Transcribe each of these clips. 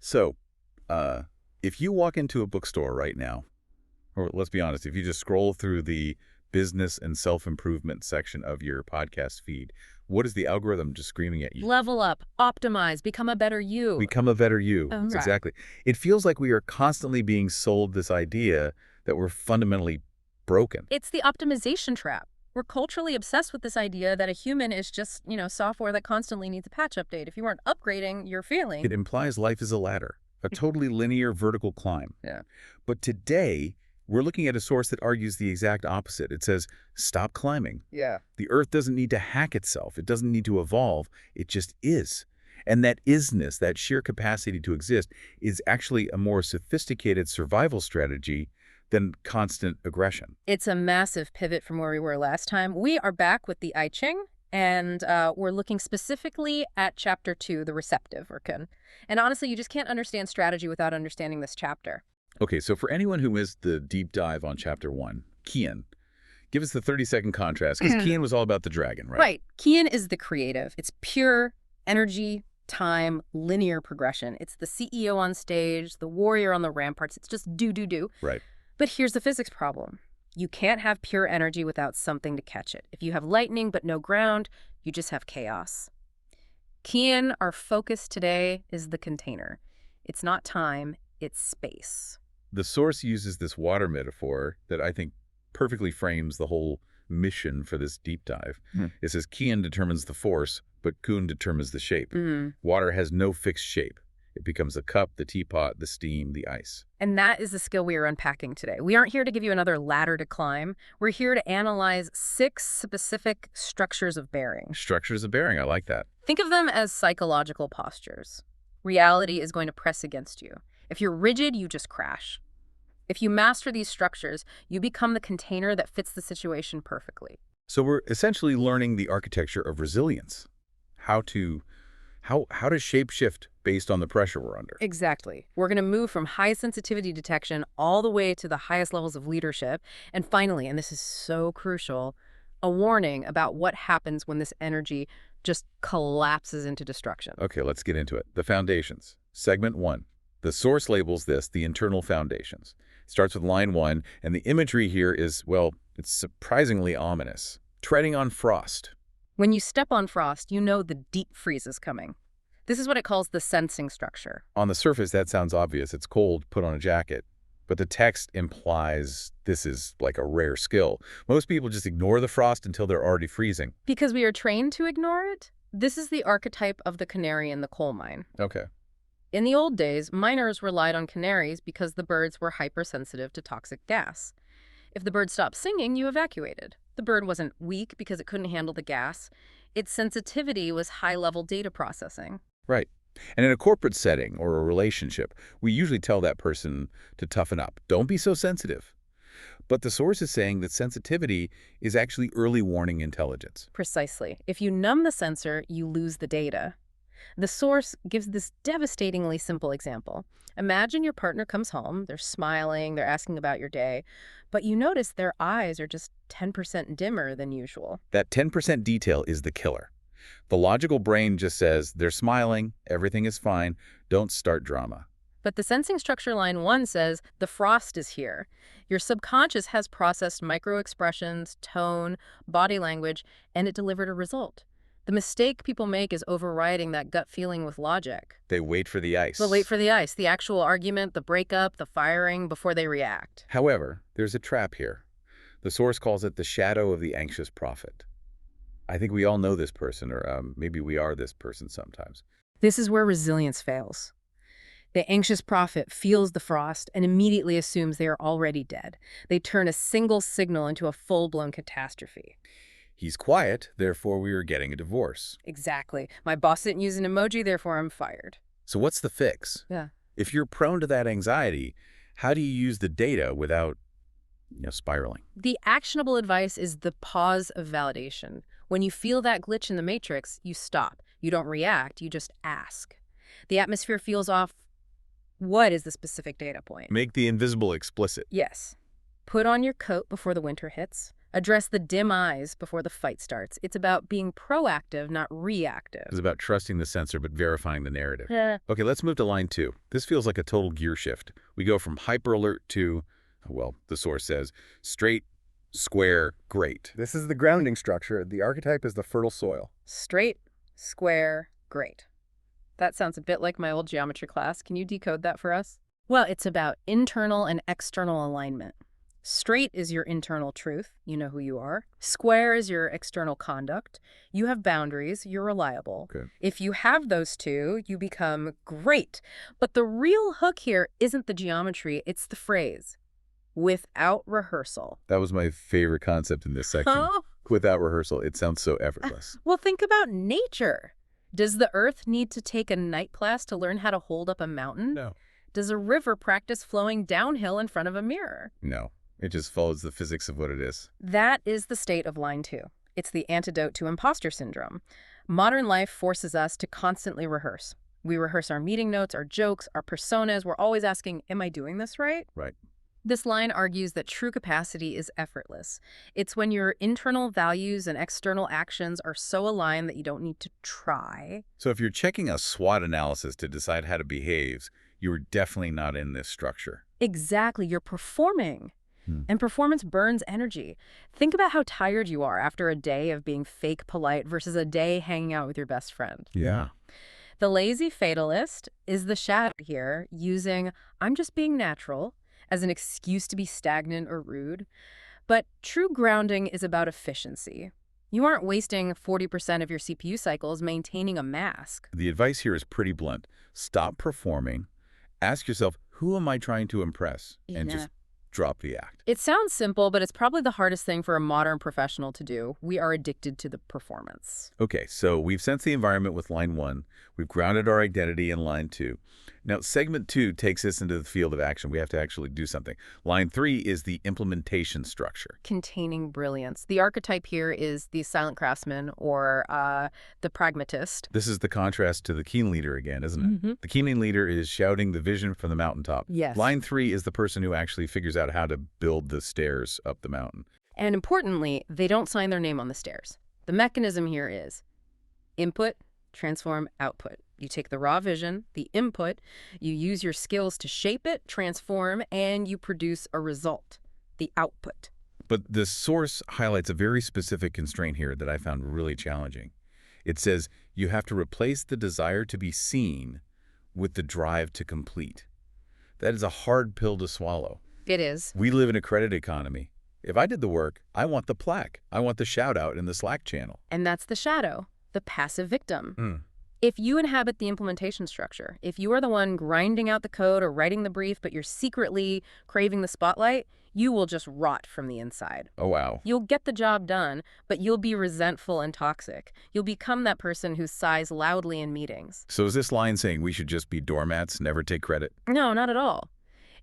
So, if you walk into a bookstore right now, or let's be honest, if you just scroll through the business and self-improvement section of your podcast feed, what is the algorithm just screaming at you? Level up, optimize, become a better you. Become a better you. Right. Exactly. It feels like we are constantly being sold this idea that we're fundamentally broken. It's the optimization trap. We're culturally obsessed with this idea that a human is just, software that constantly needs a patch update. If you aren't upgrading, you're failing. It implies life is a ladder, a totally linear vertical climb. Yeah. But today, we're looking at a source that argues the exact opposite. It says, stop climbing. Yeah. The Earth doesn't need to hack itself. It doesn't need to evolve. It just is. And that isness, that sheer capacity to exist, is actually a more sophisticated survival strategy than constant aggression. It's a massive pivot from where we were last time. We are back with the I Ching, and we're looking specifically at Chapter 2, the receptive, or Qian. And honestly, you just can't understand strategy without understanding this chapter. Okay, so for anyone who missed the deep dive on Chapter 1, Qian, give us the 30-second contrast, because Qian was all about the dragon, right? Right. Qian is the creative. It's pure energy, time, linear progression. It's the CEO on stage, the warrior on the ramparts. It's just do, do, do. Right. But here's the physics problem. You can't have pure energy without something to catch it. If you have lightning but no ground, you just have chaos. Qian, our focus today, is the container. It's not time, it's space. The source uses this water metaphor that I think perfectly frames the whole mission for this deep dive. It says Qian determines the force, but Kun determines the shape. Water has no fixed shape. It becomes the cup, the teapot, the steam, the ice. And that is the skill we are unpacking today. We aren't here to give you another ladder to climb. We're here to analyze 6 specific structures of bearing. Structures of bearing, I like that. Think of them as psychological postures. Reality is going to press against you. If you're rigid, you just crash. If you master these structures, you become the container that fits the situation perfectly. So we're essentially learning the architecture of resilience. How to shape-shift based on the pressure we're under. Exactly. We're going to move from high sensitivity detection all the way to the highest levels of leadership. And finally, and this is so crucial, a warning about what happens when this energy just collapses into destruction. Okay, let's get into it. The foundations. Segment 1. The source labels this the internal foundations. It starts with line 1, and the imagery here is, well, it's surprisingly ominous. Treading on frost. When you step on frost, you know the deep freeze is coming. This is what it calls the sensing structure. On the surface, that sounds obvious. It's cold, put on a jacket. But the text implies this is like a rare skill. Most people just ignore the frost until they're already freezing. Because we are trained to ignore it? This is the archetype of the canary in the coal mine. Okay. In the old days, miners relied on canaries because the birds were hypersensitive to toxic gas. If the bird stopped singing, you evacuated. The bird wasn't weak because it couldn't handle the gas. Its sensitivity was high-level data processing. Right. And in a corporate setting or a relationship, we usually tell that person to toughen up. Don't be so sensitive. But the source is saying that sensitivity is actually early warning intelligence. Precisely. If you numb the sensor, you lose the data. The source gives this devastatingly simple example. Imagine your partner comes home, they're smiling, they're asking about your day, but you notice their eyes are just 10% dimmer than usual. That 10% detail is the killer. The logical brain just says, they're smiling, everything is fine, don't start drama. But the sensing structure line 1 says, the frost is here. Your subconscious has processed micro-expressions, tone, body language, and it delivered a result. The mistake people make is overriding that gut feeling with logic. They wait for the ice. They'll wait for the ice, the actual argument, the breakup, the firing, before they react. However, there's a trap here. The source calls it the shadow of the anxious prophet. I think we all know this person, or maybe we are this person sometimes. This is where resilience fails. The anxious prophet feels the frost and immediately assumes they are already dead. They turn a single signal into a full-blown catastrophe. He's quiet, therefore we are getting a divorce. Exactly. My boss didn't use an emoji, therefore I'm fired. So what's the fix? Yeah. If you're prone to that anxiety, how do you use the data without, spiraling? The actionable advice is the pause of validation. When you feel that glitch in the matrix, you stop. You don't react, you just ask. The atmosphere feels off. What is the specific data point? Make the invisible explicit. Yes. Put on your coat before the winter hits. Address the dim eyes before the fight starts. It's about being proactive, not reactive. It's about trusting the sensor but verifying the narrative. Yeah. Okay, let's move to line 2. This feels like a total gear shift. We go from hyper alert to, well, the source says, straight, square, great. This is the grounding structure. The archetype is the fertile soil. Straight, square, great. That sounds a bit like my old geometry class. Can you decode that for us? Well, it's about internal and external alignment. Straight is your internal truth. You know who you are. Square is your external conduct. You have boundaries. You're reliable. Okay. If you have those two, you become great. But the real hook here isn't the geometry. It's the phrase, without rehearsal. That was my favorite concept in this section. Huh? Without rehearsal, it sounds so effortless. Well, think about nature. Does the earth need to take a night class to learn how to hold up a mountain? No. Does a river practice flowing downhill in front of a mirror? No. It just follows the physics of what it is. That is the state of line 2. It's the antidote to imposter syndrome. Modern life forces us to constantly rehearse. We rehearse our meeting notes, our jokes, our personas. We're always asking, am I doing this right? Right. This line argues that true capacity is effortless. It's when your internal values and external actions are so aligned that you don't need to try. So if you're checking a SWOT analysis to decide how to behave, you're definitely not in this structure. Exactly. You're performing. And performance burns energy. Think about how tired you are after a day of being fake polite versus a day hanging out with your best friend. Yeah. The lazy fatalist is the shadow here, using "I'm just being natural" as an excuse to be stagnant or rude. But true grounding is about efficiency. You aren't wasting 40% of your CPU cycles maintaining a mask. The advice here is pretty blunt. Stop performing. Ask yourself, who am I trying to impress? And just drop the act. It sounds simple, but it's probably the hardest thing for a modern professional to do. We are addicted to the performance. Okay, so we've sensed the environment with line 1. We've grounded our identity in line 2. Now, segment 2 takes us into the field of action. We have to actually do something. Line 3 is the implementation structure. Containing brilliance. The archetype here is the silent craftsman or the pragmatist. This is the contrast to the Qian leader again, isn't it? The Qian leader is shouting the vision from the mountaintop. Yes. Line 3 is the person who actually figures out how to build the stairs up the mountain. And importantly, they don't sign their name on the stairs. The mechanism here is input, transform, output. You take the raw vision, the input, you use your skills to shape it, transform, and you produce a result, the output. But the source highlights a very specific constraint here that I found really challenging. It says you have to replace the desire to be seen with the drive to complete. That is a hard pill to swallow. It is. We live in a credit economy. If I did the work, I want the plaque. I want the shout out in the Slack channel. And that's the shadow, the passive victim. If you inhabit the implementation structure, if you are the one grinding out the code or writing the brief, but you're secretly craving the spotlight, you will just rot from the inside. Oh, wow. You'll get the job done, but you'll be resentful and toxic. You'll become that person who sighs loudly in meetings. So is this line saying we should just be doormats, never take credit? No, not at all.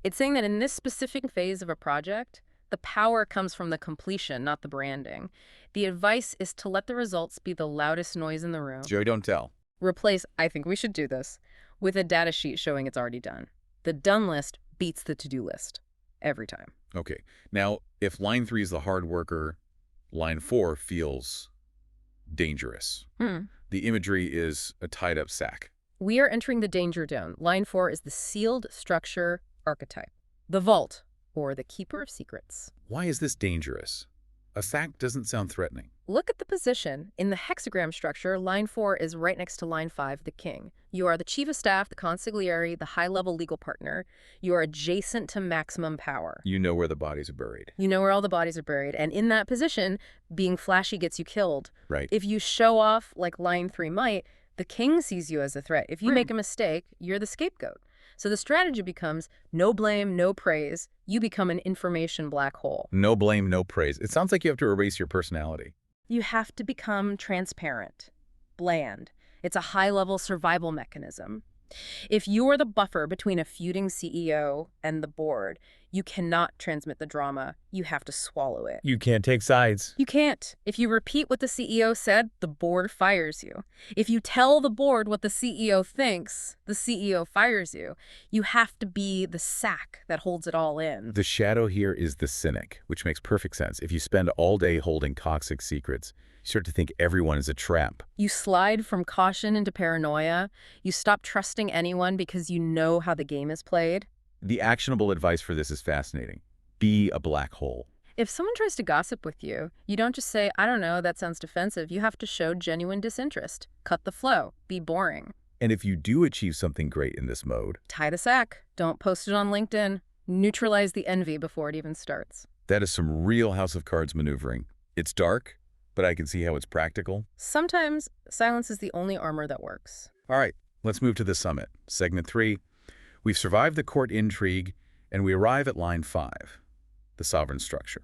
It's saying that in this specific phase of a project, the power comes from the completion, not the branding. The advice is to let the results be the loudest noise in the room. Joey, don't tell. Replace, I think we should do this, with a data sheet showing it's already done. The done list beats the to-do list every time. Okay. Now, if line 3 is the hard worker, line 4 feels dangerous. The imagery is a tied-up sack. We are entering the danger zone. Line 4 is the sealed structure archetype. The vault, or the keeper of secrets. Why is this dangerous? A sack doesn't sound threatening. Look at the position. In the hexagram structure, line 4 is right next to line 5, the king. You are the chief of staff, the consigliere, the high-level legal partner. You are adjacent to maximum power. You know where the bodies are buried. You know where all the bodies are buried. And in that position, being flashy gets you killed. Right. If you show off like line 3 might, the king sees you as a threat. If you make a mistake, you're the scapegoat. So the strategy becomes no blame, no praise. You become an information black hole. No blame, no praise. It sounds like you have to erase your personality. You have to become transparent, bland. It's a high-level survival mechanism. If you are the buffer between a feuding CEO and the board, You cannot transmit the drama. You have to swallow it. You can't take sides. You can't. If you repeat what the CEO said, the board fires you. If you tell the board what the CEO thinks, the CEO fires you. You have to be the sack that holds it all in. The shadow here is the cynic, which makes perfect sense. If you spend all day holding toxic secrets, you start to think everyone is a trap. You slide from caution into paranoia. You stop trusting anyone because you know how the game is played. The actionable advice for this is fascinating. Be a black hole. If someone tries to gossip with you, you don't just say, I don't know, that sounds defensive. You have to show genuine disinterest. Cut the flow. Be boring. And if you do achieve something great in this mode, tie the sack. Don't post it on LinkedIn. Neutralize the envy before it even starts. that is some real House of Cards maneuvering. It's dark, but I can see how it's practical. Sometimes silence is the only armor that works. All right, let's move to the summit. Segment 3. We've survived the court intrigue, and we arrive at line 5, the sovereign structure.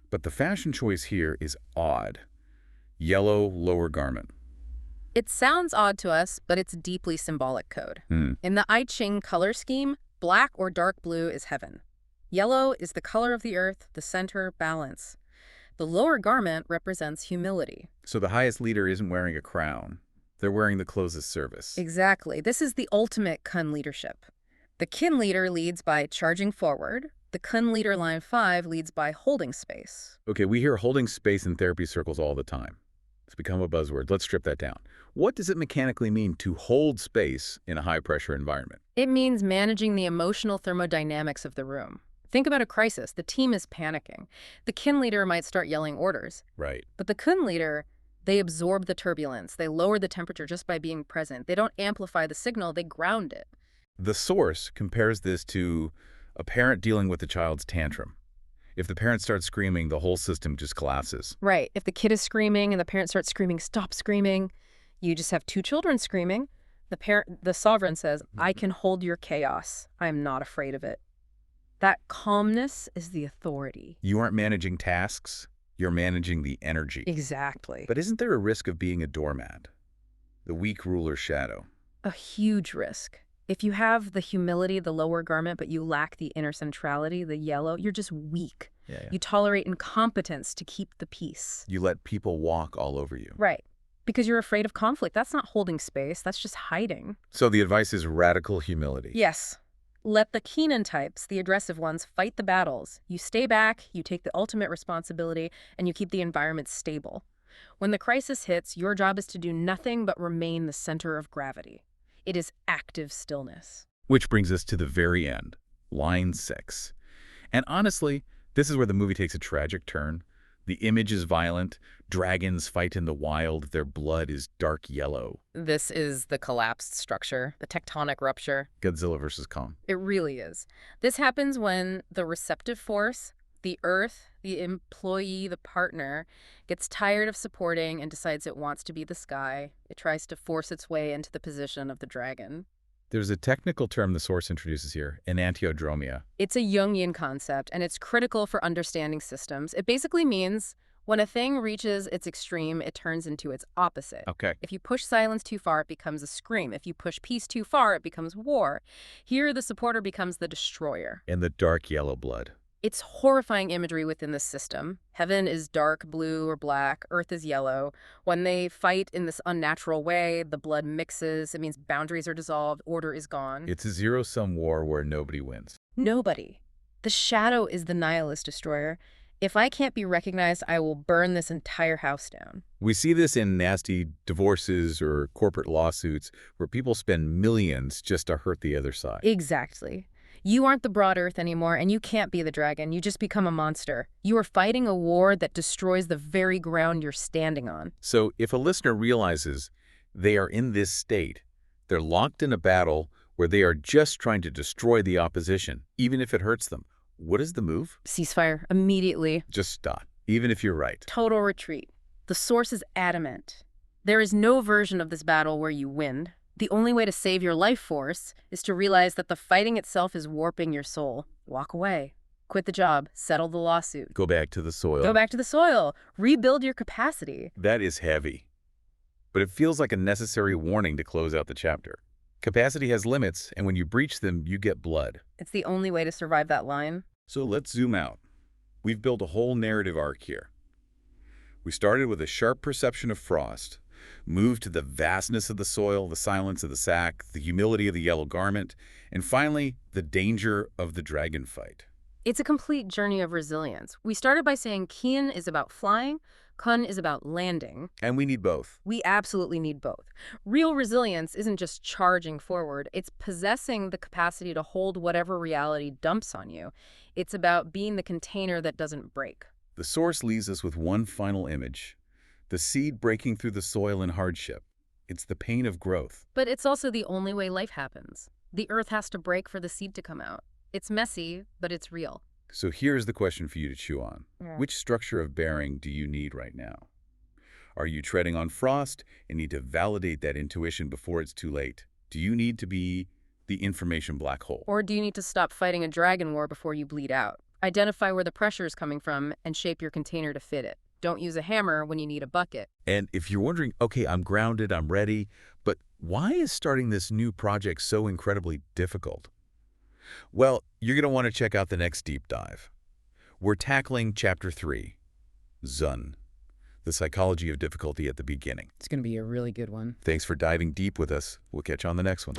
But the fashion choice here is odd. Yellow lower garment. It sounds odd to us, but it's deeply symbolic code. In the I Ching color scheme, black or dark blue is heaven. Yellow is the color of the earth, the center, balance. The lower garment represents humility. So the highest leader isn't wearing a crown. They're wearing the closest service. Exactly. This is the ultimate Kun leadership. The Qian leader leads by charging forward. The Kun leader line 5 leads by holding space. Okay, we hear holding space in therapy circles all the time. It's become a buzzword. Let's strip that down. What does it mechanically mean to hold space in a high-pressure environment? It means managing the emotional thermodynamics of the room. Think about a crisis. The team is panicking. The Qian leader might start yelling orders. Right. But the Kun leader, they absorb the turbulence. They lower the temperature just by being present. They don't amplify the signal. They ground it. The source compares this to a parent dealing with a child's tantrum. If the parent starts screaming, the whole system just collapses. Right. If the kid is screaming and the parent starts screaming, stop screaming, you just have two children screaming. The sovereign says, I can hold your chaos. I am not afraid of it. That calmness is the authority. You aren't managing tasks, you're managing the energy. Exactly. But isn't there a risk of being a doormat? The weak ruler's shadow. A huge risk. If you have the humility, the lower garment, but you lack the inner centrality, the yellow, you're just weak. Yeah. You tolerate incompetence to keep the peace. You let people walk all over you. Right. Because you're afraid of conflict. That's not holding space. That's just hiding. So the advice is radical humility. Yes. Let the Qian types, the aggressive ones, fight the battles. You stay back, you take the ultimate responsibility, and you keep the environment stable. When the crisis hits, your job is to do nothing but remain the center of gravity. It is active stillness. Which brings us to the very end, line 6. And honestly, this is where the movie takes a tragic turn. The image is violent. Dragons fight in the wild. Their blood is dark yellow. This is the collapsed structure, the tectonic rupture. Godzilla versus Kong. It really is. This happens when the receptive force, the earth, the employee, the partner, gets tired of supporting and decides it wants to be the sky. It tries to force its way into the position of the dragon. There's a technical term the source introduces here, enantiodromia. It's a Jungian concept, and it's critical for understanding systems. It basically means when a thing reaches its extreme, it turns into its opposite. Okay. If you push silence too far, it becomes a scream. If you push peace too far, it becomes war. Here, the supporter becomes the destroyer. And the dark yellow blood. It's horrifying imagery within this system. Heaven is dark blue or black. Earth is yellow. When they fight in this unnatural way, the blood mixes. It means boundaries are dissolved. Order is gone. It's a zero-sum war where nobody wins. Nobody. The shadow is the nihilist destroyer. If I can't be recognized, I will burn this entire house down. We see this in nasty divorces or corporate lawsuits where people spend millions just to hurt the other side. Exactly. You aren't the broad earth anymore, and you can't be the dragon. You just become a monster. You are fighting a war that destroys the very ground you're standing on. So if a listener realizes they are in this state, they're locked in a battle where they are just trying to destroy the opposition, even if it hurts them, what is the move? Ceasefire, immediately. Just stop, even if you're right. Total retreat. The source is adamant. There is no version of this battle where you win. The only way to save your life force is to realize that the fighting itself is warping your soul. Walk away. Quit the job. Settle the lawsuit. Go back to the soil. Go back to the soil. Rebuild your capacity. That is heavy. But it feels like a necessary warning to close out the chapter. Capacity has limits, and when you breach them, you get blood. It's the only way to survive that line. So let's zoom out. We've built a whole narrative arc here. We started with a sharp perception of frost, moved to the vastness of the soil, the silence of the sack, the humility of the yellow garment, and finally, the danger of the dragon fight. It's a complete journey of resilience. We started by saying Qian is about flying, Kun is about landing. And we need both. We absolutely need both. Real resilience isn't just charging forward. It's possessing the capacity to hold whatever reality dumps on you. It's about being the container that doesn't break. The source leaves us with one final image. The seed breaking through the soil in hardship. It's the pain of growth. But it's also the only way life happens. The earth has to break for the seed to come out. It's messy, but it's real. So here's the question for you to chew on. Yeah. Which structure of bearing do you need right now? Are you treading on frost and need to validate that intuition before it's too late? Do you need to be the information black hole? Or do you need to stop fighting a dragon war before you bleed out? Identify where the pressure is coming from and shape your container to fit it. Don't use a hammer when you need a bucket. And if you're wondering, okay, I'm grounded, I'm ready, but why is starting this new project so incredibly difficult? Well, you're going to want to check out the next deep dive. We're tackling Chapter 3, Zun, the psychology of difficulty at the beginning. It's going to be a really good one. Thanks for diving deep with us. We'll catch you on the next one.